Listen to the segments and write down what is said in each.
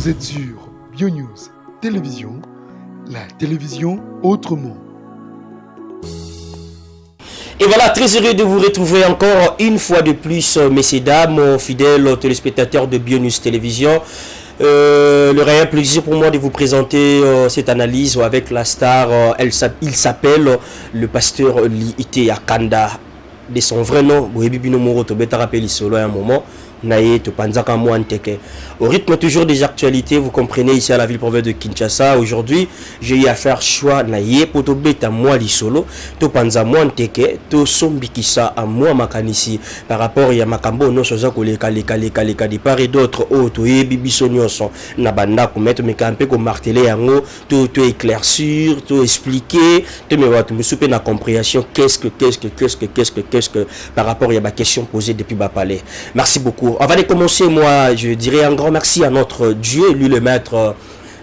Vous êtes sur BioNews Télévision, la télévision autrement. Et voilà, très heureux de vous retrouver encore une fois de plus, messieurs, dames, fidèles téléspectateurs de BioNews Télévision. Le réel plaisir pour moi de vous présenter cette analyse avec la star. Il s'appelle le pasteur Ité Akanda. De son vrai nom, solo un moment. Au rythme toujours des actualités, vous comprenez, ici à la ville-province de Kinshasa. Aujourd'hui, j'ai eu à faire choix naye pour tobeta moi li solo, to panza moi nteke, to sombikisa à moi makanisi par rapport à makambo no soza koleka de part et d'autre o to bibiso nyonso na banda ko mettre me camper ko marteler yango to éclaircir, to expliquer, to me wa to me souper na compréhension qu'est-ce que par rapport à ma question posée depuis bas palais. Merci beaucoup. Avant de commencer, moi, je dirais un grand merci à notre Dieu, lui le maître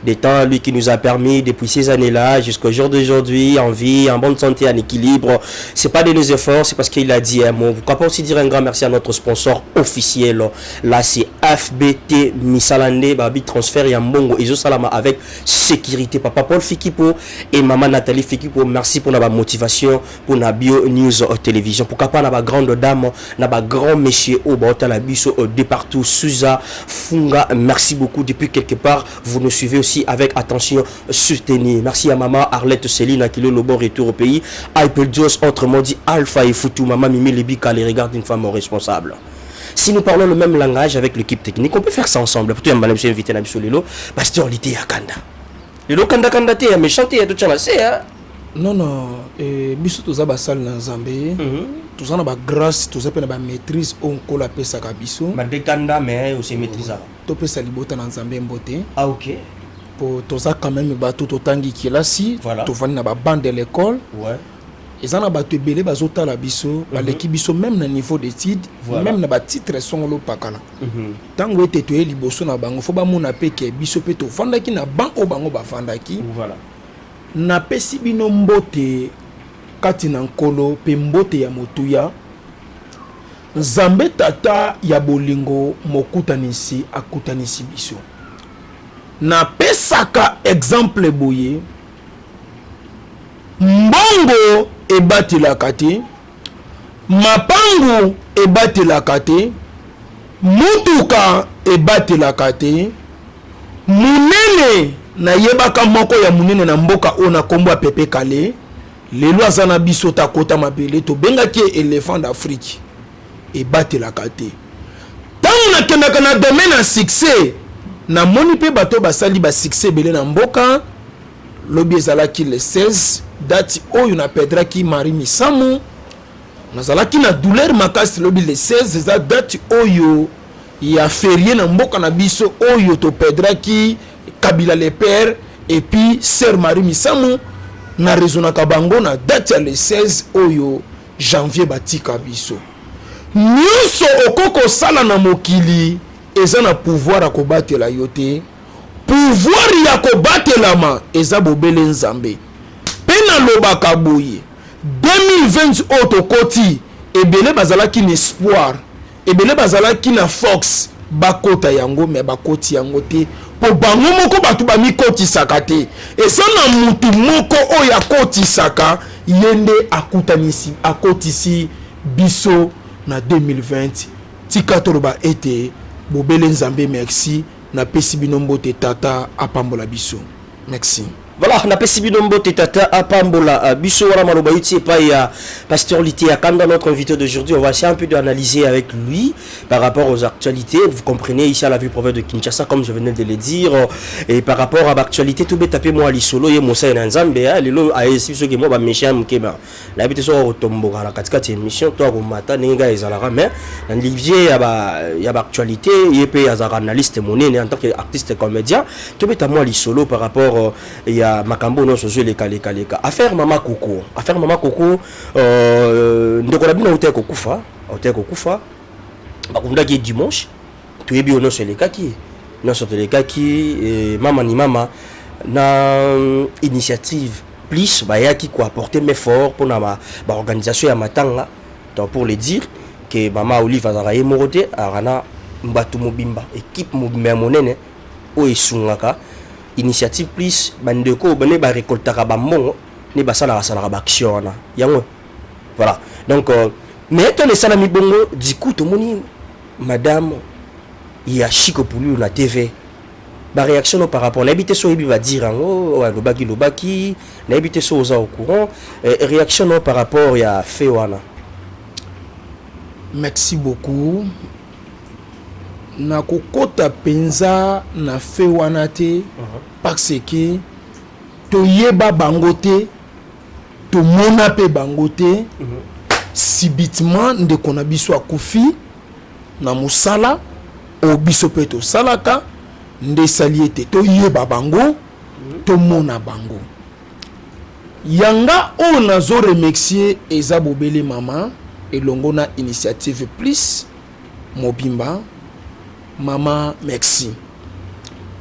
des temps, lui qui nous a permis depuis ces années-là jusqu'au jour d'aujourd'hui, en vie, en bonne santé, en équilibre. C'est pas de nos efforts, c'est parce qu'il a dit un mot. Pourquoi pas aussi dire un grand merci à notre sponsor officiel. Là, c'est FBT Misalande, Babi Transfert et Mbongo Ezo Salama avec sécurité. Papa Paul Fikipo et maman Nathalie Fikipo, merci pour la motivation pour la Bio News Télévision. Pourquoi pas la grande dame, la grand monsieur au Bauta-Labiso de partout, Suza, Funga, merci beaucoup. Depuis quelque part, vous nous suivez aussi avec attention soutenue. Merci à maman Arlette Céline qui est le bon retour au pays. Apple Dios, autrement dit Alpha et Foutou, maman Mimi Lebika, les regards d'une femme responsable. Si nous parlons le même langage avec l'équipe technique, on peut faire ça ensemble. Plutôt, je suis invité à Lilo, pasteur Lité Akanda. Lilo Kanda Kanda, tu es méchant, tu es tout ça. Non, biso tous les salles dans Zambie, tous les grâce, tous les maîtrise, on colle à ça biso. Mais des Kanda, mais aussi maîtrise. Tu peux salir dans Zambie beauté. Ah ok. Pour tous ça quand même tout autant qui est là si. Voilà. Tu vas dans la bande de l'école. Ouais. Et ça n'a pas été belé bazota la biso, l'équipe biso même na niveau d'études, même na ba titre son lo pakala. Tant que tu es liboso na bango, faut ba mona pe ke biso pe to fanda ki na ban o bango ba fanda ki. Voilà. Na pesi bino mbote kati na nkolo pe mbote ya motuya. Nzambe tata ya bolingo mokutanisi akutanisi biso. Na pesaka exemple boye mbongo ebatilaka te, mapangu ebatilaka te, mutuka ebatilaka te, munene na yebaka moko ya munene na mboka ona kombo pepe kale, lelo azana biso ta kota mabele to bengaki éléphant d'Afrique ebatilaka te. Tango na kendaka na domaine na succès na moni pe bato basali ba succès belé na mboka lobi ezalaki le 16 date oyo na pedraki Marie Misamu nazalaki na douleur makasi lobi le 16 eza date oyo ya férié na mboka na biso oyo to pedraki Kabila le père et puis sœur Marie Misamu na rezonaka bango na date ya le 16 oyo janvier batika biso nyuso okoko sala na mokili eza na pouvoir à kobatela yote pouvoir ya kobatelama eza bobele nzambe pena lobaka boye 2020 auto koti ebele bazalaki na espoir ebele bazalaki na fox bakota yango me bakoti yango te po bango moko batu bamikotisaka te eza na mutu moko oyo akotisaka yende akutanisi akotisi biso na 2020 tika toloba ete bobele nzambe merci na pesi binombote tata apambola biso merci. Voilà, on a pesi binombote tata apambola biso wala maloba yuti pa ya pasteur Lité Akanda, notre invité d'aujourd'hui. On va essayer un peu d'analyser avec lui par rapport aux actualités. Vous comprenez ici à la ville-province de Kinshasa, comme je venais de le dire, et par rapport à l'actualité, tout tapé moi li solo ye mosa na nzambe le lo a esi so ke mo ba méchant mkeba. La bité so otombo la katikati émission to ko mata ninga ezalaka mais dans Olivier ya ba actualité yepé ya analyste monene en tant qu'artiste comédien, tout beta moi li solo par rapport ya makambo no sozo leka affaire mama Koko ndeko la bino hotel kokufa bakunda ki dimanche to yebi ono so leka ki mama ni mama na initiative plus bayaki ko apporter mes efforts pour na ba organisation ya matanga donc pour le dire que mama Olive azara yemorote arana mbatu mobimba équipe mobimba monene o esungaka initiative plus bandeko bane ba récoltaka ba mbongo ne basala ba action na yango voilà donc mais ton esala mi bongo du coup to moni madame ya Chico Poulou na TV ba réaction par rapport l'habité so ibi va dire oh lobaki l'habité so aux au courant réaction par rapport ya Fewana. Merci beaucoup. Na kokota penza na Fewana te parce que to yeba bangote to mona pe bangote subitement nde kona biso akufi na musala o biso pe to salaka nde saliete to yeba bango to mona bango yanga o nazo remercier eza bobele mama elongo na initiative plus mobimba mama merci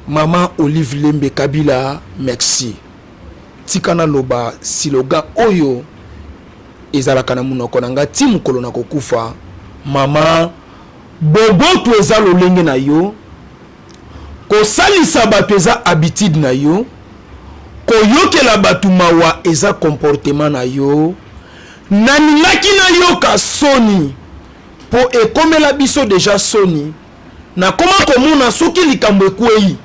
mama Olive Lembe Kabila merci tikana loba siloga oyo ezalaka na munoko nanga ti mukolo na kokufa mama boboto eza lolenge na yo kosalisa bato eza habitude na yo koyokela bato mawa eza comportement na yo naningaki na yoka soni po ekomela biso deja soni na koma komona soki likambo ekwei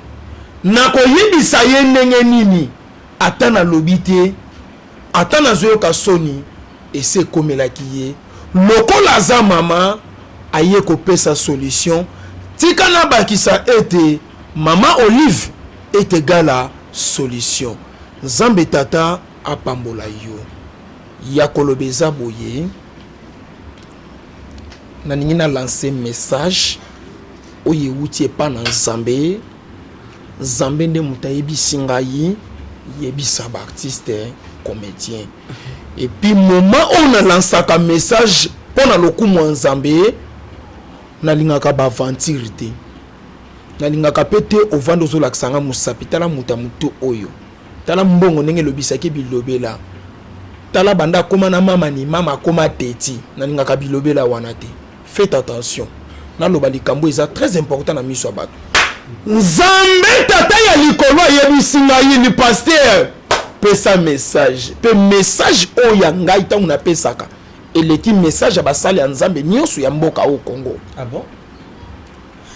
na koyebisa ye ndenge nini ata na lobi te ata nazoyoka soni ese ekomelaki ye lokola aza mama aye kopesa solution tika na bakisa ete mama Olive ete gala solution nzambe tata apambola yo ya kolobeza boye na ningi na lancer message oye wuti epa na nzambe nzambe nde muta yebisi ngai yebisa ba artiste comédien et puis moment on a lancé un message pour na lokumu nzambe na lingaka ba aventure te na lingaka pete ovando zo laksanga musapi tala muta mutu oyo tala mbongo ndenge lobisaki bilobela tala banda koma na mama ni mama koma teti na lingaka bilobela wana te faites attention na loba likambo eza très important na miso bato nzambe tata ya likolo yebisi ngai ni pasteur pesa message pe message oya ngai tangu na pesaka eleki message abasali ya nzambe nyonso ya mboka au Congo. Ah bon?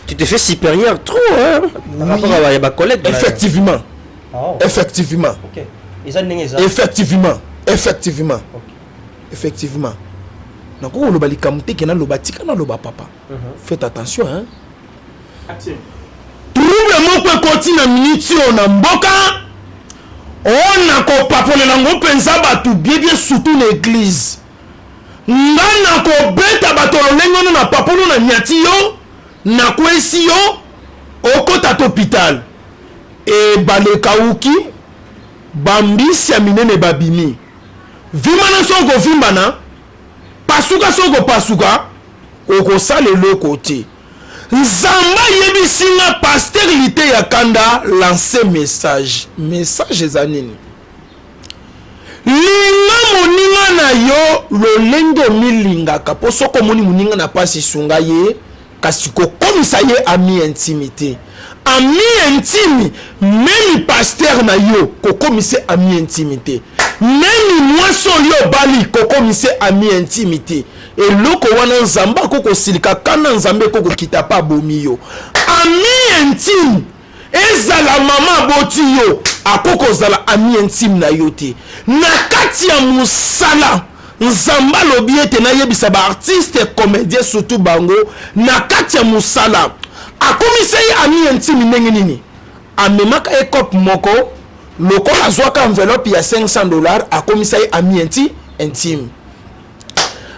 Tu te fais supérieur trop hein par rapport à ba collègue. Effectivement. Oh. Effectivement. OK. Effectivement. Effectivement. OK. Effectivement. Nako loba likamute kena loba tika na loba papa. Faites attention hein. Action. Trouble moko continue minute on na mboka. On a ko papolela ngo penza batu bien surtout l'église. Ngana ko beta bato lengono na papolo na nyati yo na kwesi yo okota hôpital e baleka uki bambisi ya minene babimi vimana soko vimbana pasuka soko pasuka okosala eloko te nzamba yebisinga pasteur ya kanda lancer message eza nini linga moninga na yo lolenge omilingaka po soko moni moninga na pasi sunga ye kasi kokomisa ye ami intimité ami intime même pasteur na yo kokomise ami intimité même mwaso yo bali kokomise ami intimité eloko wana nzamba kokosilika kana nzambe kokokita pa bomi yo ami intime ezala mama boti yo akokozala ami intime na yo te na kati ya musala nzamba lobi ete na yebisa ba artiste comédien surtout bango na kati ya musala akomisa ye ami intime ndenge nini amemaka ekope moko lokola azwaka enveloppe ya $500 akomisa ye ami intime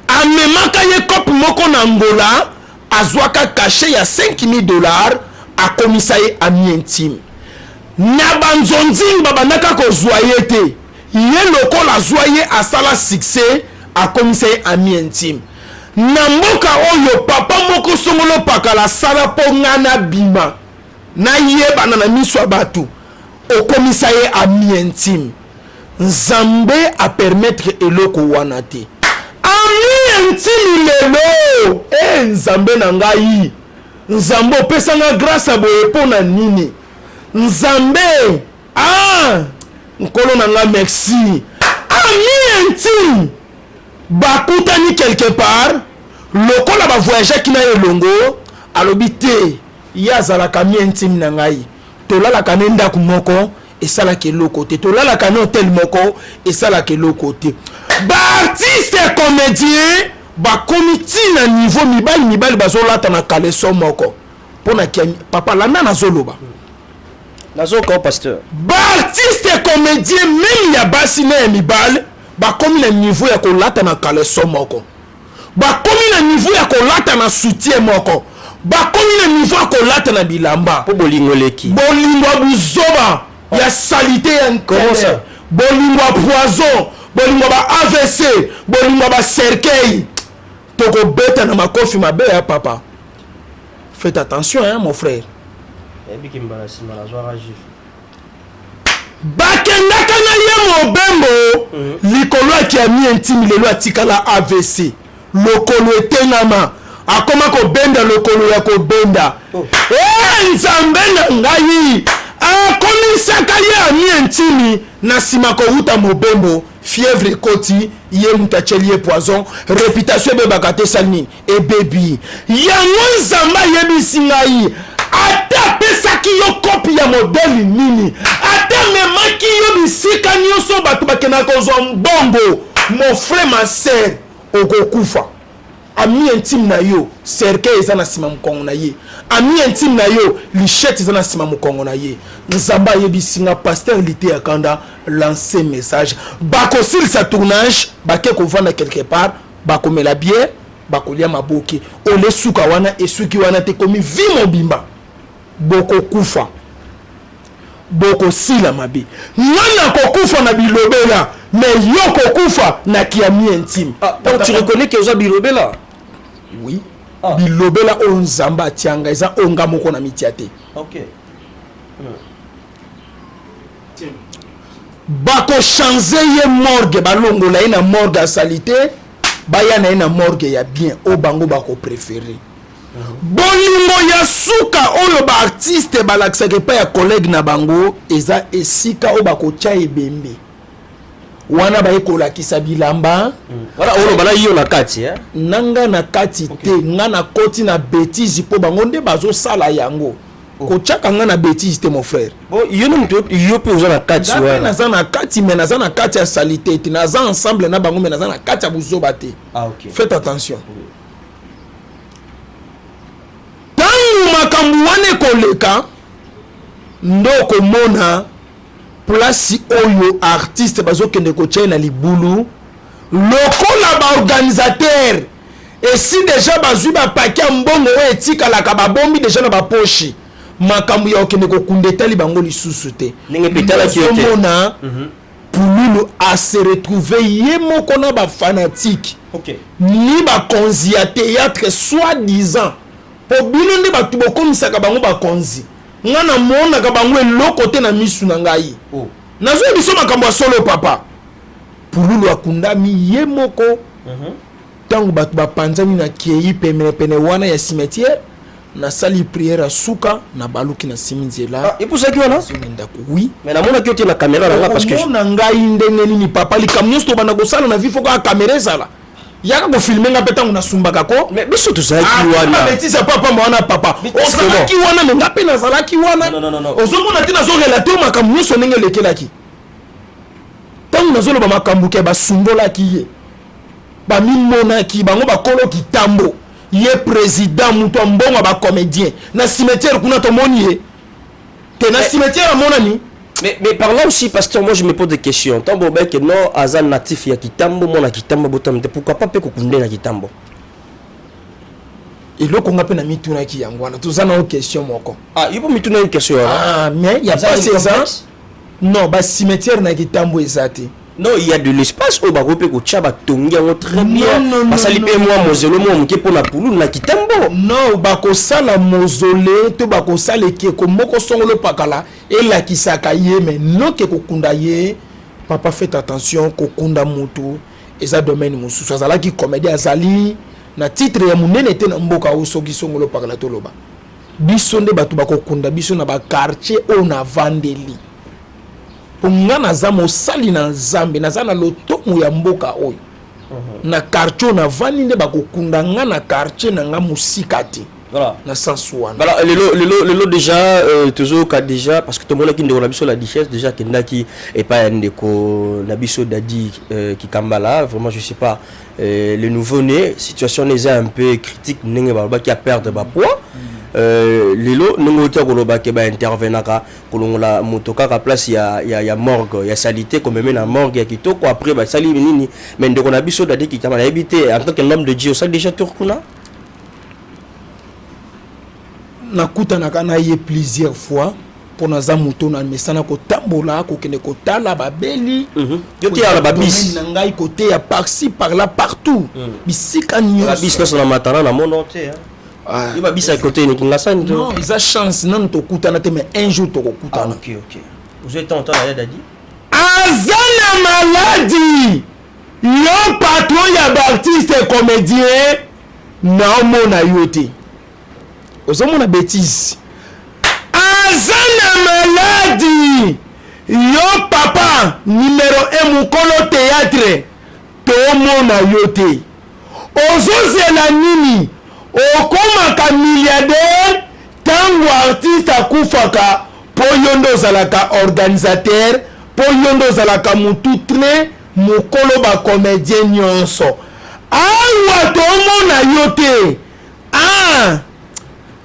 amemaka ye kope moko na ngola azwaka cachet ya $5000 akomisa ye ami intime na banzonzing babandaka kozwa ye te ye lokola azwa ye asala succès akomisa ye ami intime na mboka oyo papa moko songolo pakala sala po ngana bima na yebana na miso ya bato okomisa ye ami intime nzambe a permettre eloko wana te ami intime lelo nzambe na ngai nzambe opesanga grâce boye mpo na nini nzambe nkolo nanga merci ami intime bakutani quelque part lokola bavoyage kina elongo alobi te ye azalaka ami intime na ngai tolalaka ne ndako moko esalaka eloko te tolalaka ne hotel moko esalaka eloko te baartiste comédien bakomi ntina niveau mibali bazolata na kaleso moko mpona papa landa nazoloba nazoka pasteur baartiste comédien meme ya basi na ya mibali bakomi na niveau ya kolata na kaleso moko bakomi na niveau ya kolata na soutien moko bakomi na niveau ya kolata na bilamba po bolingo leki bolingo buzoba ya salité ya nkele bolingo poison bolingo ba AVC bolingo ba cercueil toko beta na makofi mabe ya papa. Faites attention hein mon frère. Bakendaka na ye mobembo likolo akiami intime lelo atikala AVC lokolo etengama akoma kobenda lokolo ya kobenda nzambe na ngai akomisaka ye ami intime na nsima kouta mobembo fièvre ekoti ye mutu atieli ye poison réputation ebebaka te esali nini ebebi yango nzambe ayebisi ngai ata apesaki yo kopi ya modele nini ata memaki yo bisika nyonso bato bakendaka kozwa mbongo mon frère ma sœur okokufa ami intime na yo cercueil eza na nsima mokongo na ye ami intime na yo lichette eza na nsima mokongo na ye nzambe ayebisi nga pasteur lite ya kanda lancer message bakosilisa tournage bake kovanda quelque part bakomela bière bakolia maboke ole suka wana esuki wana te komi vi mobimba bokokufa bokosila mabe ngana kokufa na bilobela mais yo kokufa na kiami intime. Donc tu reconnais que oza bilobela? Oui. Bilobela o nzamba atianga eza onga moko na mitia te. OK. Bako changer ye morgue balongola ye na morgue ya salité baya na ye na morgue ya bien o bango bako préférer. Bolingo ya suka oyo ba artiste balakisaka pa ya collègue na bango eza esika o bako tia ebembe wana baye kolakisa bilamba wala oyo bala yo na kati nanga na kati te nga na koti na bêtise po bango nde bazosala yango kotiaka nga na bêtise te mon frère bon yo no mtu yo pe oza na kati wana naza na kati mais naza na kati ya salité te naza ensemble na bango mais naza na kati ya buzoba te. OK. Faites attention. Tangu makambu wane koleka ndoko mona place oyo artiste bazokende kotia na libulu lokola ba organisateur et si déjà bazui ba paquet mbongo oyo etikalaka babombi déjà na ba poche makambu ya okende kokundetali bango lisusu te ndenge petala kiote mona Pululu a se retrouver ye moko na ba fanatique. OK. Ni ba konzi ya théâtre soi-disant po bino nde batu bokomisaka bango ba konzi ngana mona ka bango eloko te na misu na ngai nazo biso makambo ya solo papa Pululu akundami ye moko tango batu bapanzani na kieyi pene wana ya cimetière na sali prière suka na baluki na siminzela et pour ça qui wana oui mais na mona kiote na caméra là parce que mona ngai ndenge nini papa li kamnyos to bana kosala na vifo ka caméra sala yaka ko filmer nga petango na sumbaka ko mais biso to zaki wana bêtise papa mwana papa ozalaki wana mais ngape na zalaki wana non ozomona ti nazo relater makambo nyonso ndenge lekelaki tango nazo loba makambo ke basumbolaki ye bamimonaki bango bakolo kitambo ye président mutu mbongo ba comédien na cimetière kuna to moni ye te na cimetière monani. Mais par là aussi, pasteur, moi je me pose des questions. Tant bon que non, Azan natif ya Kitambo, mon Kitambo botam, pourquoi pas peut kokunde na Kitambo? Et là qu'on appelle na mituna ki yangwana, tout ça na question moko. Ah, il faut mituna une question. Ah, mais il y a pas ces ans. Non, bah cimetière na Kitambo ezate. Non, il y a de l'espace au barope ko tchaba tongi en très bien. Parce que les moi mozelo moi mke pour na pulu na Kitambo. Non, bako sala mozole, to bako sala ke ko moko songolo pakala et la kisaka ye mais non ke kokunda ye. Papa faites attention kokunda mutu eza domaine mususu azala ki comédie azali na titre ya munene te na mboka o soki songolo pakala to loba. biso nde bato bakokunda biso na bakartier oyo na vandeli po nga naza mosali na nzambe naza na lotomo ya mboka oyo na quartier oyo navandi nde bakokunda nga na quartier na nga mosika te. Voilà. Na sens wana. Voilà, le déjà toujours ka déjà parce que tout le monde qui ndeko na biso la richesse déjà qui ndaki et pas ndeko na biso dadi qui kambala vraiment je sais pas le nouveau né situation est un peu critique ndenge ba qui a perdre ba poids lelo ndenge otia koloba ke ba intervenaka kolongola motoka ka place ya morgue ya salité comme même na morgue ya kitoko après ba sali nini mais ndeko na biso dadi qui kambala habité en tant que homme de Dieu ça déjà turkuna nakutanaka na ye plusieurs fois pour naza moto na mesana kotambola kokende kotala babeli yote ya ba bis na ngai côté ya par-ci par là partout bisika nyonso la bis na matana na mon entier il va bis à côté ni kinga non ils a chance non tokutana te mais un jour tokutana. OK vous êtes en temps là dadi azana maladie yo patron ya artiste et comédien na mona yote ozomona bêtise azana maladie yo papa numéro 1 mukolo théâtre tomona yote ozozela nini okomaka milliardaire tango artiste akufaka po yondo ozalaka organisateur po yondo ozalaka mutu tre mukolo ba comédien nyonso awa tomona yote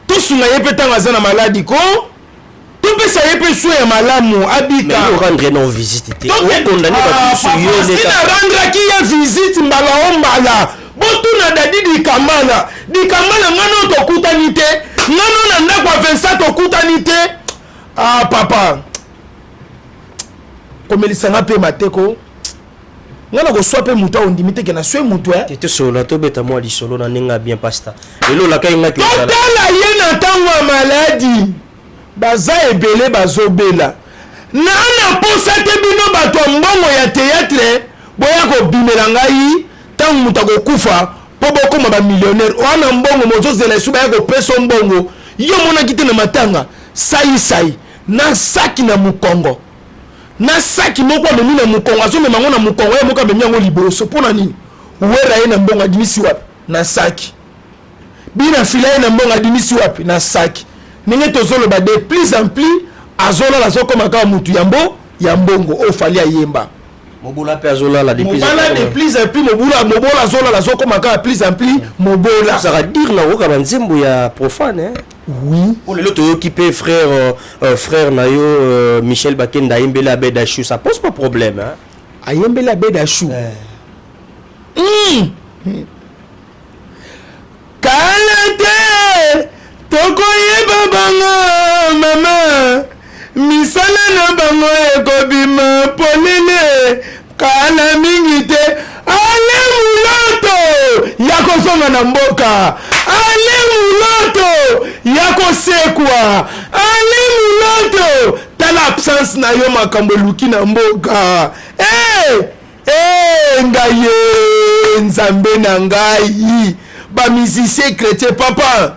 tosunga ye pe ntango aza na maladi ko topesa ye pe so ya malamu abika rendre non visite te narandraki ye visite mbala o mbala botuna dadi dikamala ngano tokutani te ngano na ndako ya Vincent tokutani te papa komelisanga mpe mateko ngana koswa mpe moto ondimi teke na swe moto te solo tobeta mwa lisolo na ndenge bien pasta lelo la kai ngaki totala ye na ntango ya maladi baza ebele bazobela na posa te bino bato ya mbongo ya théâtre boya kobimela ngai ntango moto akokufa mpo bokoma bamillionnaire wana mbongo mozozela esu baya kopesa mbongo yo monaki te na matanga sai na saki na mokongo na saki moko amemi na mokongo azomema ngo na mokongo ye moko amemi yango liboso mpona nini wera ye na mbongo adimisi wapi na saki bina fila ye na mbongo adimisi wapi na saki ndenge tozoloba de plus en plus azolala azokomaka mutu ya mbongo oyo fali ayemba mobola pe azolala de plus en plus mobola azolala azokomaka plus en plus mobola ça va dire na oka banzembo ya profane oui pour l'autre occupé frère nayo Michel Bakenda ayembela Abeda Chou ça pose pas problème hein ayembela Abeda Chou kalate tokoyeba bango mama misala na bango ekobima polele kala mingi te ale muloto ya kozonga na mboka ale muloto ya kosekwa ale muloto tala absence na yo makambo eluki na mboka ngai nzambe na ngai bamusicien chrétien papa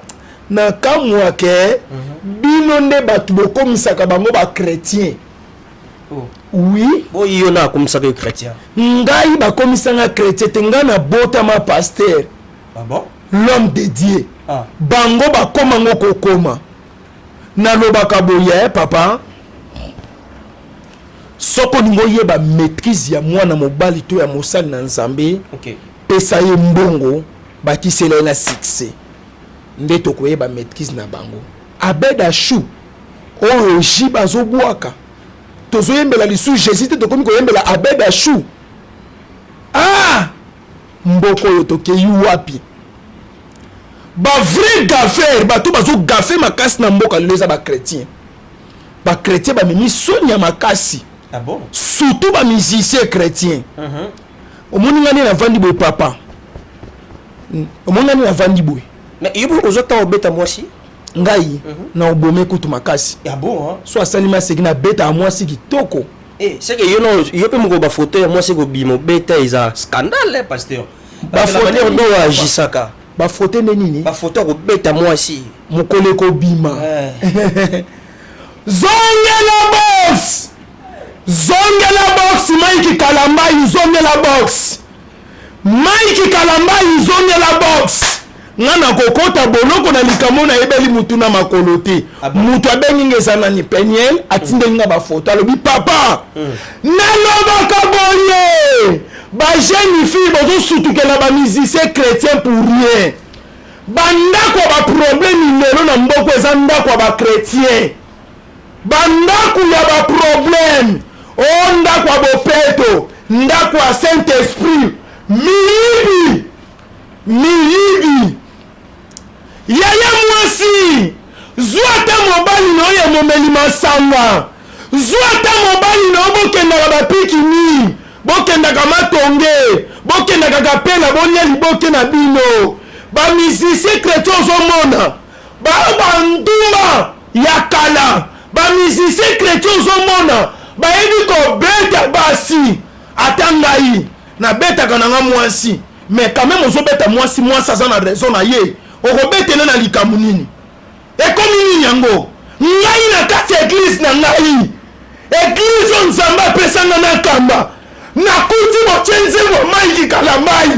na kamwake bino nde bato bokomisaka bango bachrétien oui oyo na akomisaka yo chrétien ngai bakomisanga chrétien te ngai na botama pasteur bon l'homme de Dieu bango bakomango kokoma nalobaka boye papa soko ningo yeba maîtrise ya mwana mobali to ya mosali na nzambe pesa ye mbongo bakisela ye na succès nde tokoyeba maîtrise na bango Abeda Chou oyo ji bazobwaka tozoyembela lisu Jésus te tokomi koyembela Abeda Chou mboko oyo tokei wapi ba vrai gaffer bato bazo gaffe makasi na mboka lelo eza bachrétien bamemi soni ya makasi bon surtout bamusicien chrétien omoni ngani na vandi boye papa omoni ngani na vandi boye mais yobo ozota obeta mwasi ngai na obome kutu makasi bon so asalima seki na beta ya mwasi kitoko c'est que yo pe moko bafoto ya mwasi kobima obeta eza scandale pasteur bafoto ndo agisaka bafote nde nini bafoto kobeta mwasi mokolo ekobima zongela box Mike Kalambai zongela box Mike Kalambai zongela box ngana kokota boloko na likamo na ebeli mutu na makolo te mutu abengi ngezana ni Peniel atinde nga bafoto alobi papa nalobaka boye ba jeune fille bozo sutukela ba musicien chrétien pour rien bandako ba problème lelo na mboko eza ndako ba chrétien bandako ya ba problème o ndako bopeto ndako ya Saint Esprit miyibi yaya mwasi zuata mobali no ya momeli masanga zuata mobali no bokendaka bapikini bokendaka matonge bokendaka kapela bonyeli boke na bino bamisicien chrétien ozomona banduma ya kala bamisicien chrétien ozomona bayebi kobeta basi ata ngai nabetaka nanga mwasi mais quand même ozobeta mwasi aza na raison na ye okobetele na likambo nini ekomi nini yango ngai na kati ya eglise na ngai eglise oyo nzambe apesanga na kamba nakuti botie nzembo Mike Kalambai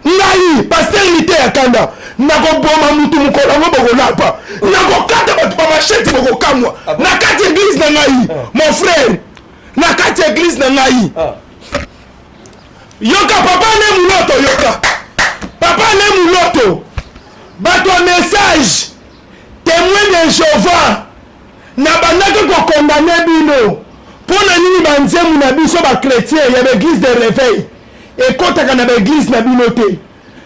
ngai paster lite ya kanda nakoboma mutu mokolo yango bokolapa nakokata bato bamashete bokokamwa na kati ya eglise na ngai mon frère na kati ya eglise na ngai yoka papa ne muloto yoka papa ne muloto bato ya message témoin de Jéhovah na bandaki kokondane bino mpona nini banzemu na biso bakretien ya baeglise de réveil ekotaka na baeglise na bino te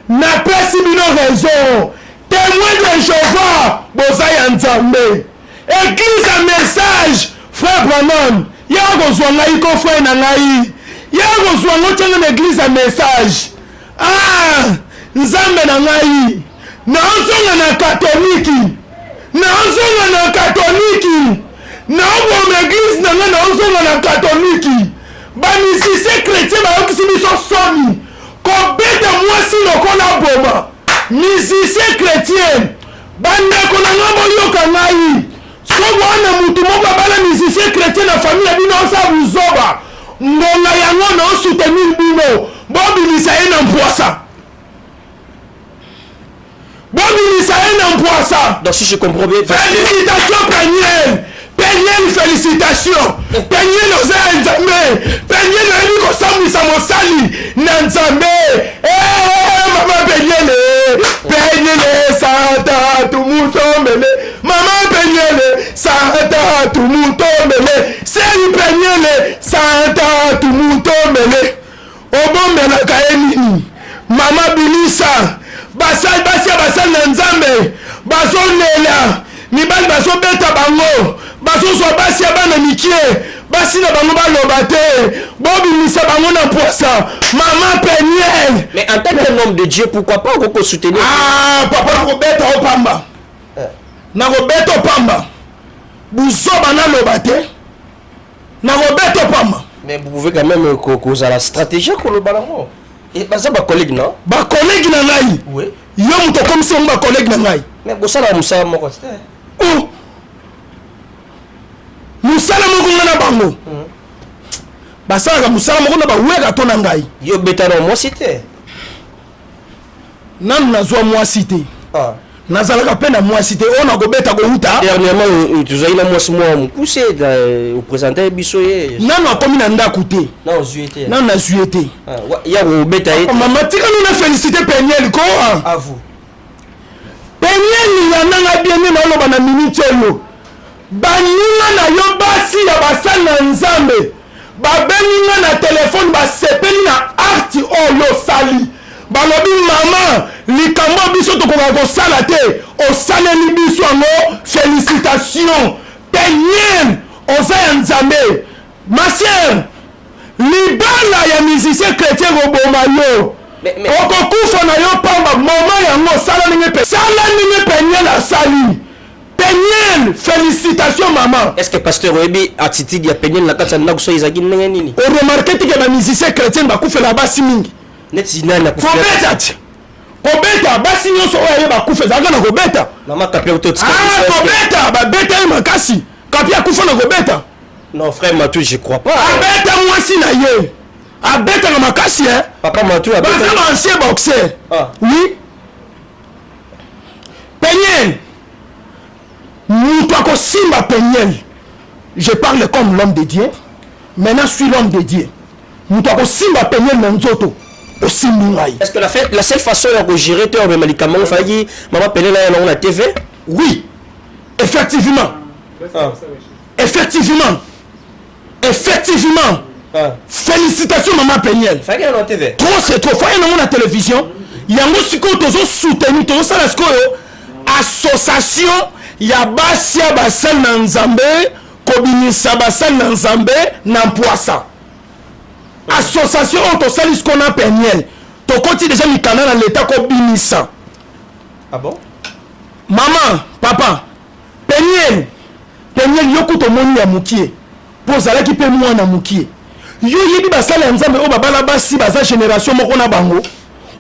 napesi bino raison témoin de Jéhovah boza ya nzambe église ya message frère Branham ya kozwa ngai ko frère na ngai ya kozwa ngo tianga na église ya message nzambe na ngai naozonga na katoliki naoboma église na ngai naozonga na katoliki bamisicien chrétien bayokisi biso soni kobeta mwasi lokola boma musicien chrétien bandeko na ngai boyoka ngai soki wana mutu moko abala musicien chrétien na famille na bino osa buzoba ngonga yango na osoutenir bino bobimisa ye na mpwasa donc si je comprends bien félicitations Peniel félicitations Peniel oza ya nzambe Peniel oyebi kosambwisa mosali na nzambe mama Peniel santa tumutombele mama Peniel santa tumutombele seri Peniel santa tumutombele obombelaka ye nini mama Bilisa basali na nzambe bazolela mibali bazobeta bango bazozwa basi ya bana mikie basi na bango baloba te bobimisa bango na poisa mama Peniel. Mais en tant qu'homme de Dieu pourquoi pas on peut soutenir papa nakobeta opamba nakobeta opamba buzoba naloba te nakobeta opamba mais vous pouvez quand même causer la stratégie pour le ballon. Et ça ba collègue non ba collègue na ngai oui yo muto comme si on ba collègue na ngai mais bosala musala moko c'était musala moko na bango basala musala moko na ba weka to na ngai yo betano moi c'était nan nazwa moi cité nazalaka pe na moi cité on kobeta ko huta dernièrement tu as eu la moi mukuse au présenter biso ye nan akomi na ndako te non zuete nan na zuete ya ko beta ye mama tika nous féliciter Peniel ko à vous Peniel ya nanga bien na loba na minute yo baninga na yo basi ya basali na nzambe babenginga na telefone basepeli na arti oyo sali balobi mama likambo biso tokoka kosala te osaleli biso yango félicitations Peniel oza ya nzambe masiere libala ya musicien chrétien koboma yo okokufa na yo pamba moma yango sala ninge Peniel asali Peniel félicitations maman. Est-ce que pasteur oyebi attitude ya Peniel na kati na kuso izaki ndenge nini o remarquer que ba musicien chrétien bakufela basi mingi net sinana kufela kobeta basi nyonso oyo ayeba kufa ezalaka na kobeta kobeta babeta ye makasi kapi akufa na kobeta. Non frère Matou, je crois pas. Abeta mwasi na ye abeta na makasi Papa Matou abeta baza ancien boxeur. Oui Peniel mutu akosimba Peniel, je parle comme l'homme de Dieu, maintenant je suis l'homme de Dieu. Mutu akosimba Peniel na nzoto osimbi ngai. Est-ce que la seule façon de gérer tes médicaments failli maman Peniel là on a TV? Oui, effectivement. Effectivement. Félicitations maman Peniel. Failli on a TV. Trop c'est trop. Failli on a la télévision. Yango siko tozo soutenu tozo sala siko association ya basi ya basal na nzambe kobinisa basal na nzambe na mpoasa. Association to sali siko na Peniel. To koti déjà mikana na l'état kobinisa. Ah bon? Maman, papa, Peniel yoko to moni ya mukie. Po zala ki pe mwana mukie. Yo yebi basala ya nzambe o babala basi baza génération moko na bango.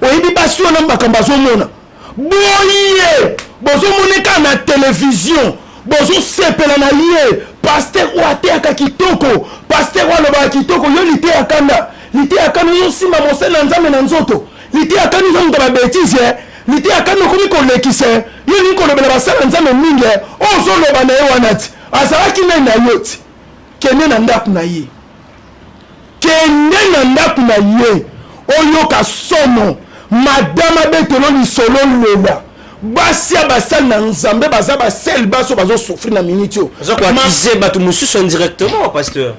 Oyebi basi ona mbakamba zo mona. Boye, bozo moneka na télévision. Bozo sepela na ye. Pasteur o ateaka kitoko. Pasteur o loba kitoko yo lité akanda. Lité akanda yo sima mose na nzambe na nzoto. Lité akanda zo ngaba bêtise. Lité akanda komi ko lekise. Yo ni ko lobela basala nzambe mingi. O zo loba na ye wanati. Azalaki na yoti. Kende na ndaku na ye. Kende na ndaku na ye. Oyoka sono. Madame Betelo ni solo lela. Basia basal na nzambe baza basel baso bazo souffrir na minitio. Bazo ko accuser batu mususu indirectement pasteur.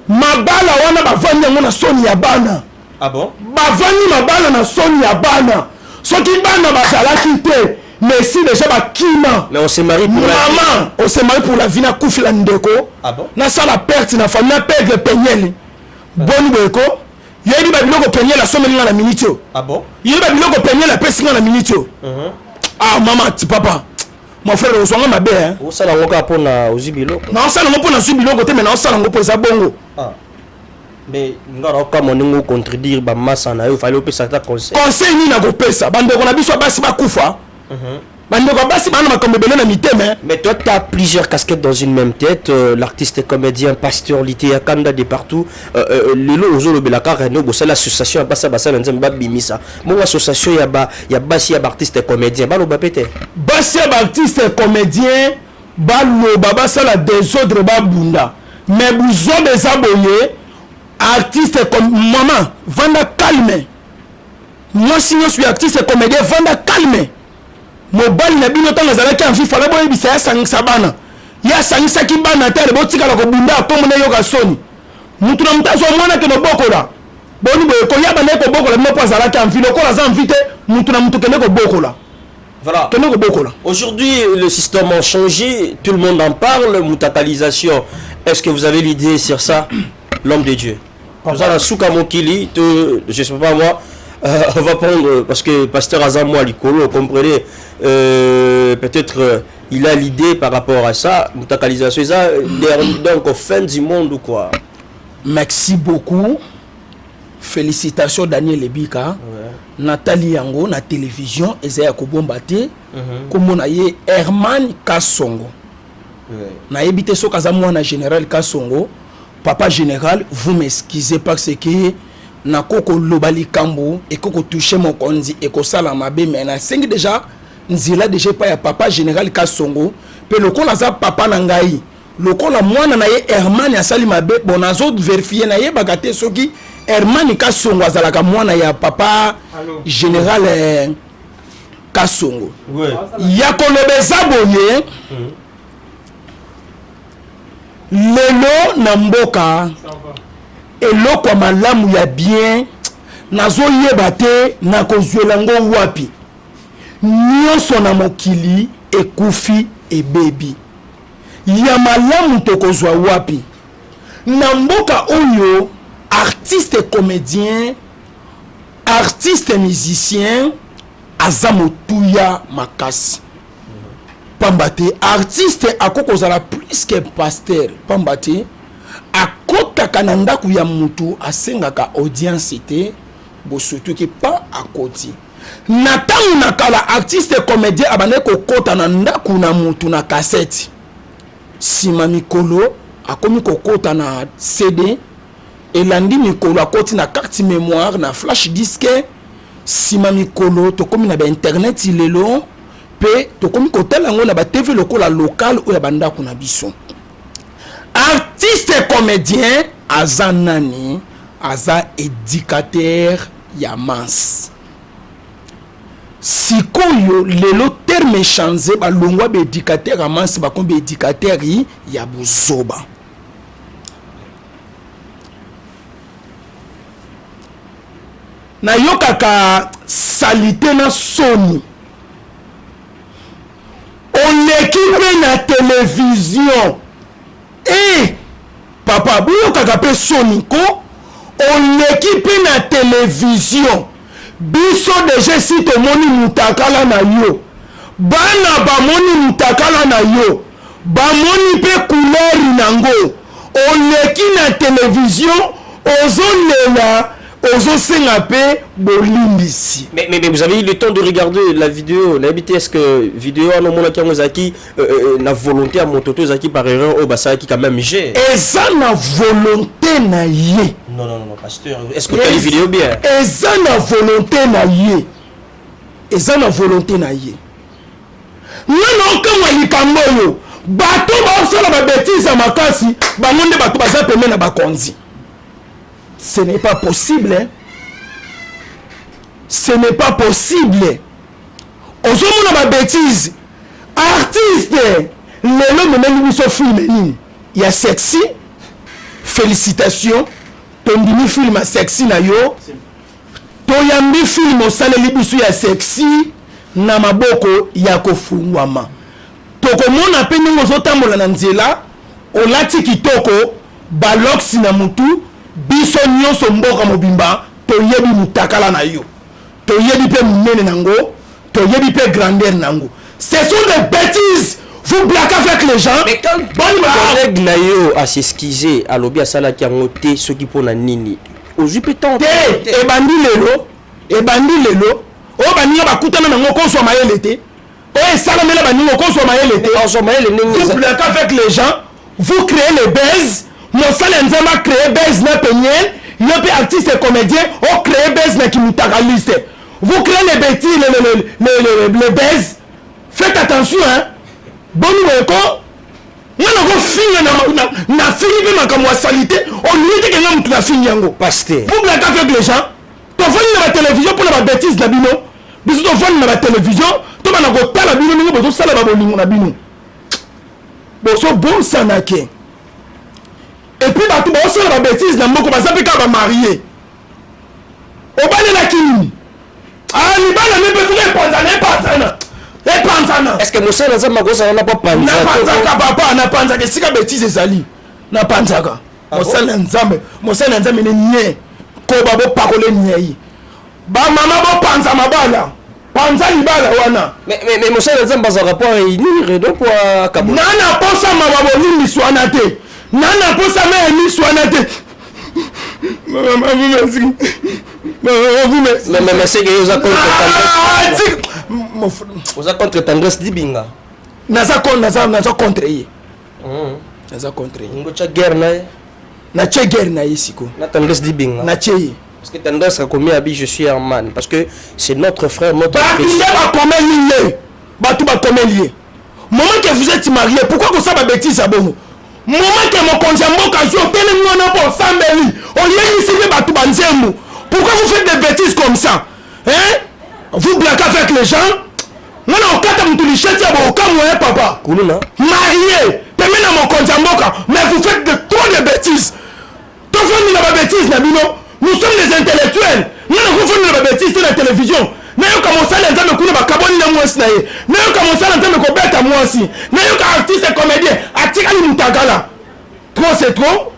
Mabala wana bavandi yango na soni ya bana. Ah bon? Bavandi mabala na soni ya bana. Soki bana bazalaki te. Mais si déjà bakima. Mais on se marie pour maman, on se marie pour la vie na kufila ndeko. Ah bon? Na ça la perte na famille na perdre Peniel. Boni beko. Yebi babiloko Peniel la somme na minitio. Ah bon? Yebi babiloko Peniel la pesi na minitio. Ah maman, ti papa. Mon frère on songa mabe hein. O sala ngoka pona ozibilo. Na on sala ngo pona zubiloko te mais na on sala ngo pesa bongo. Ah. Mais ngara ka moningo contredire ba massa na yo fallait opesa ta conseil. Conseil ni na go pesa bande ko na biso basi bakufa. Mais toi, tu as plusieurs casquettes dans une même tête. L'artiste, comédien, pasteur, littéraire, candidat de partout. Lelo Ozo Lobelaka Reno, c'est l'association Bassa Bassa Nzamba Bimisa. Mon association, il y a Bassi artiste et comédien. Balo Bapete. Bassi artiste et comédien, Balo Babassa la désordre Babunda. Mais vous avez des abonnés, artiste comme maman, Vanda calme. Moi, si je suis artiste et comédien, Vanda calme. Mobile na bino tanga zalaki en FIFA la boye bisa ya sangisa bana ya sangisa ki bana tele botika la ko bunda ko mona yoka soni mutu na mutazo mwana ke no bokola boni boye ko ya bana ko bokola mo pa zalaki en FIFA ko la za invité mutu na mutu ke ko bokola. Voilà. Aujourd'hui, le système a changé, tout le monde en parle, mutakalisation. Est-ce que vous avez l'idée sur ça, l'homme de Dieu? Nous allons souka mokili, je sais pas moi. On va prendre, parce que pasteur Azamwa Likolo, comprenez, peut-être il a l'idée par rapport à ça, mutakalisation, ça, donc fin du monde ou quoi? Merci beaucoup. Félicitations Daniel Ebika. Nathalie Yango, na télévision, Ezaya Kobombate, comme on a eu Herman Kassongo. Na ebité so Kazamwa na général Kassongo, papa général, vous m'excusez parce que na koko lobali kambo et koko toucher mon konzi et ko sala mabe mais na sengi déjà nzila déjà pas ya papa général Kassongo pe lokola za papa na ngai lokola mwana na ye Herman ya sali mabe bon azo vérifier na ye bagate soki Herman Kassongo azalaka mwana ya papa général Kassongo ya kolobeza boye lelo na mboka eloko ya malamu ya bien nazoyeba te nakozwela ngo wapi nyonso na mokili ekufi ebebi ya malamu tokozwa wapi na mboka oyo artiste comédien artiste musicien aza motuya makasi pamba te artiste akokozala plus que pasteur pamba te akotaka na ndaku ya mutu asengaka audience te bo surtout que pas akoti na tangu na kala artiste comédien abane kokota na ndaku na mutu na cassette sima mikolo akomi kokota na CD elandi mikolo akoti na carte mémoire na flash disque sima mikolo tokomi na ba internet lelo pe tokomi kotala ngo na ba TV lokola local oya bandaku na biso. Artiste comédien aza nani? Aza éducateur ya masse. Sikoyo lelo terme changé ba longwa be éducateur ya masse ba kombe éducateur ya buzoba. Na yokaka salité na soni. On équipe na télévision. Et papa bouyo kakape soniko on équipe na télévision biso déjà si to moni mutakala na yo bana ba moni mutakala na yo ba moni pe couleur nango on équipe na télévision ozolela ozosenga pe bolimbisi. Mais vous avez eu le temps de regarder la vidéo. N'habitez est-ce que vidéo à nos monaki na volonté à mon toto zaki par erreur au basa qui quand même gère. Et ça na volonté na yé. Non pasteur. Est-ce que tu as les vidéos bien? Et ça na volonté na yé. Et ça na volonté na yé. Non comme likambo yo. Bato ba osala ba bêtise à makasi, ba monde bato baza pemé na ba konzi. Ce n'est pas possible. Hein? Ce n'est pas possible. Ozomona ma bêtise. Artiste. Lelo mena biso film. Il y a sexy. Félicitations. Tondimi film sexy na yo. Toyambi film osale biso ya sexy na maboko ya kofungwama. Tokomona pe ningo zotambola na nzela. Olati kitoko balox na mutu. Biso nyonso mboka mobimba toyebi mutakala na yo toyebi pe munene nango toyebi pe grandeur nango. Ce sont des bêtises. Vous blaguez avec les gens. Mais quand collègue na yo a s'excuser à lobi asala ki ngote ce qui pona nini ojupe tante e bandi lelo o bani ba kutana nango ko so mayele te o sala mela bani ko so mayele te on so mayele nini. Vous blaguez avec les gens, vous créez les buzz. Mon salaire a créé buzz na penyel, il y a artiste et comédien, on crée buzz na kimutakaliste. Vous créez les bêtises, les buzz. Faites attention, hein. Bon numéro, moi je finis na fini ma comme salité, on lui dit que nous na fini yango. Pasteur. Vous blaguez avec les gens. Tu vas la télévision pour la bêtise na bino. Biso to vendre na télévision, to bana ko tala bino ningo bozo sala ba bolingo na bino. Boso bon sanake. Et puis bato ba osala ba bêtise na moko bazapi ka ba marié. Obale la kini. Ah ni bana ne peut pas panzana. Est-ce que Moussa na zama ko sa na pas panza? Na panzaka papa na panzaka sika bêtise ezali. Na panzaka. Moussa na nzambe ne nye. Ko babo pakole nye. Ba mama bo panza mabala. Panza libala wana. Mais Moussa na zama za rapport réunir donc pour Kabou. Nana posa mababo limbi swana te. Nana posa me mi swana te. Maman vous merci. Mais c'est que vous avez contre tendresse. Vous avez contre tendresse dibinga. Naza contre ye. Naza contre ye. Ngocha guerre na. Na che guerre na isiko. Na tendresse dibinga. Na che ye. Parce que tendresse a commis abi je suis un man parce que c'est notre frère notre frère. Ba comment lié. Ba tout ba comment lié. Moment que vous êtes marié, pourquoi vous ça ba bêtise à bon? Moment que mon conjoint m'occasion tellement non pour sambeli. On y est ici ba tout banzemu. Pourquoi vous faites des bêtises comme ça? Hein? Vous blaguez avec les gens? Non, non, quand vous touchez, c'est bon, comme vous, papa. Marié, t'es maintenant mon conjoint, mais vous faites trop de bêtises. Tout le monde n'a pas de bêtises, nous sommes des intellectuels. Nous faisons des bêtises sur la télévision. Nous avons commencé à l'entendre que nous avons commencé à l'entendre. Nous avons commencé à l'entendre que nous avons moi aussi. Nous avons artiste et comédien. Atikali Moutakala. Trop c'est trop.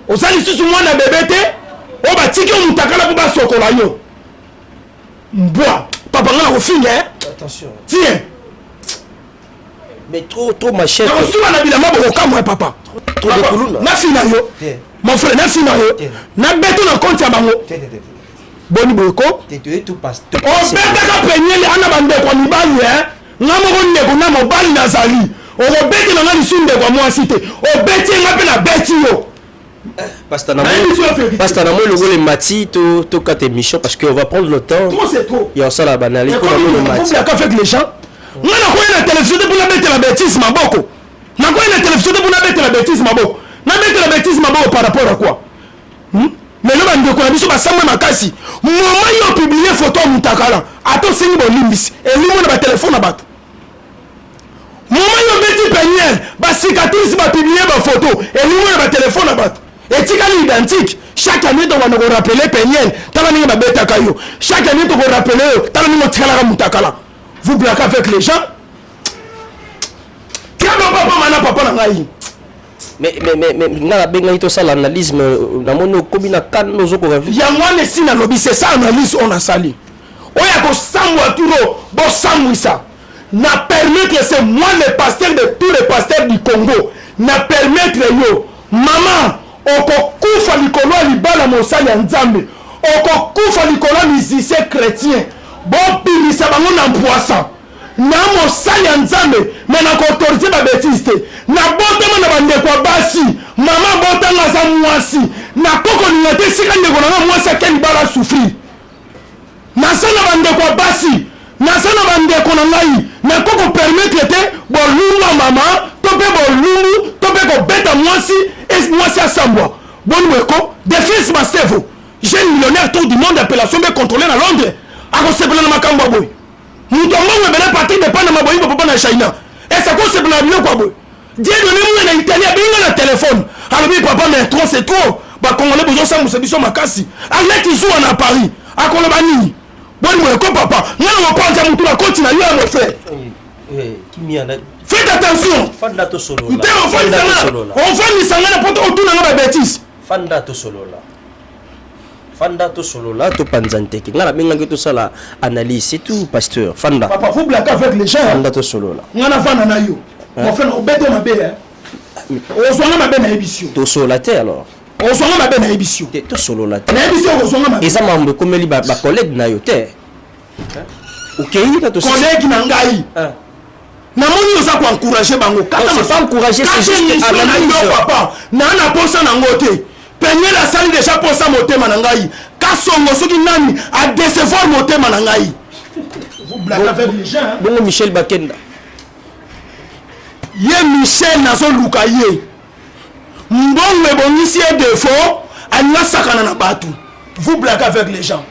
Au sein de ce monde, bébé, on va tirer Moutakala pour battre Sokola. Bois. Papa, on a fini, hein? Attention. Tiens. Mais trop ma chère. Non, si on a bien moi, papa. Trop de couloir. Na fina yo. Mon frère, na fina yo. Na beto na compte ya bango. boni boyeko tout passe obetaka penyele ana bandeko mibali nga moko ndeko na mobali nazali okobeti nanga lisu ndeko ya mwasi te obeti nga mpe na beti yo Pasteur Namou, le mati, tout quatre émissions parce qu'on va prendre le temps. Trop c'est trop. Il y a ça la banalité. Il y a qu'à faire les gens. Moi, on a la télévision pour la mettre la bêtise, ma boko. On a la télévision pour la mettre la bêtise, ma boko. On a mettre la bêtise, ma boko par rapport à quoi? Mais là, on a dit que ça m'a cassé. Moi, il a publié photo à Moutakala. Attends, c'est une bonne limbis. Et lui, on a téléphone à battre. Moi, il a mis Peniel. Bah, cicatrice, m'a publié ma photo. Et lui, on a téléphone à battre. Et tu as l'identique. Chaque année, on va rappeler Peniel. Chaque année, on va rappeler vous blaguez avec les gens. Mais l'analyse, c'est ça l'analyse on a sali. Na permettre que c'est moi le pasteur de tous les pasteurs du Congo. Na permettre yo maman okokufa likolo libala mosali ya nzambe. Okokufa likolo musicien chrétien. Bon pilisa bango na poisson. Na mosali ya nzambe mais na ko autorité ba bêtise te. Na botama na bande kwa basi. Maman botanga za mwasi. Na koko ni te sika ndeko na mwasi akeli bala souffrir. Na sana bande kwa basi. Na sana bande ko na ngai. Na koko permettre te bolunga mama, tope bolungu, tope ko beta mwasi et mwasi asambwa. Bon weko, défense mastevo. Jeune millionnaire tour du monde appellation be contrôler na Londres. Ako sepela na makamba boy. Muto mbongo bele parti de pana maboyi papa na China. Et ça ko sepela bilo kwa boy. Dieu donné moi na Italie binga na téléphone. Alors bi papa mais trop c'est trop. Ba congolais besoin ça musebiso makasi. Avec ils jouent à Paris. Akolo bani. Bon weko papa, ngana mo panza mutu na continue yo mon frère. Faites attention. Fanda to solo. On va ni sangana poto otuna na ba bêtise. Fanda to solo là. Fanda to solo là to panzante ki ngala benga to sala analyse c'est tout pasteur Fanda. Papa vous blaguez avec les gens. Fanda to solo là. Ngana fanda na yo. Mon frère obeto mabe hein. On soit mabe na émission. To solo la terre alors. On soit mabe na émission. To solo la terre. Na émission on soit mabe. Eza mambo komeli ba collègue na yo terre. OK, na to collègue na ngai. Na moni osa ko encourager bango. C'est pas encourager, c'est juste analyse papa. Na posa na ngote. Peigner la salle déjà pour ça motema na ngai. Kasongo soki nani a décevoir motema na ngai. Vous blaguez avec les gens. Bon Michel Bakenda. Ye Michel nazo luka ye. Mbongo ebongisi e défaut anya sakana na batu. Vous blaguez avec les gens.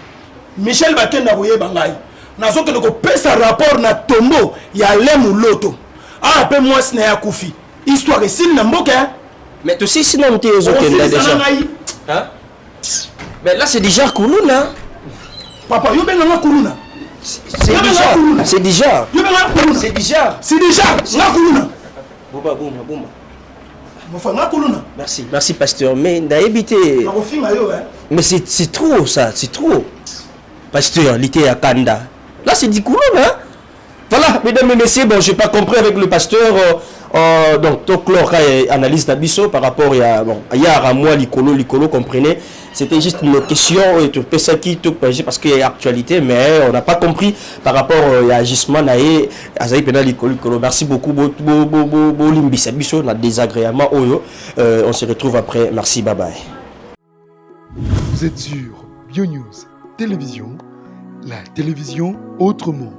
Michel Bakenda boye bangai. Nazo ke ko pesa rapport na tombo ya lemu loto. Ah pe moi sina ya kufi. Histoire ici na mboka. Mais tu sais sinon tu es okenda déjà. Hein? Mais là c'est déjà Kuluna. Papa yo benga Kuluna. C'est déjà. Yo benga Kuluna. C'est déjà. C'est déjà. Na Kuluna. Boba bouma bouma. Mofa Kuluna. Merci pasteur mais d'habiter. Mais c'est trop ça, c'est trop. Pasteur l'été à Kanda. Là c'est du Kuluna. Hein? Voilà, mesdames et messieurs, bon, je n'ai pas compris avec le pasteur. Donc, Toclor analyse d'Abisso par rapport à moi, l'icolo, comprenez. C'était juste une question, parce qu'il y a actualité, mais on n'a pas compris par rapport à l'agissement d'Aïe, Azaï Penal, l'icolo. Merci beaucoup, Limbis Abisso, notre désagrément, on se retrouve après. Merci, bye bye. Vous êtes sur BioNews Télévision, la télévision autrement.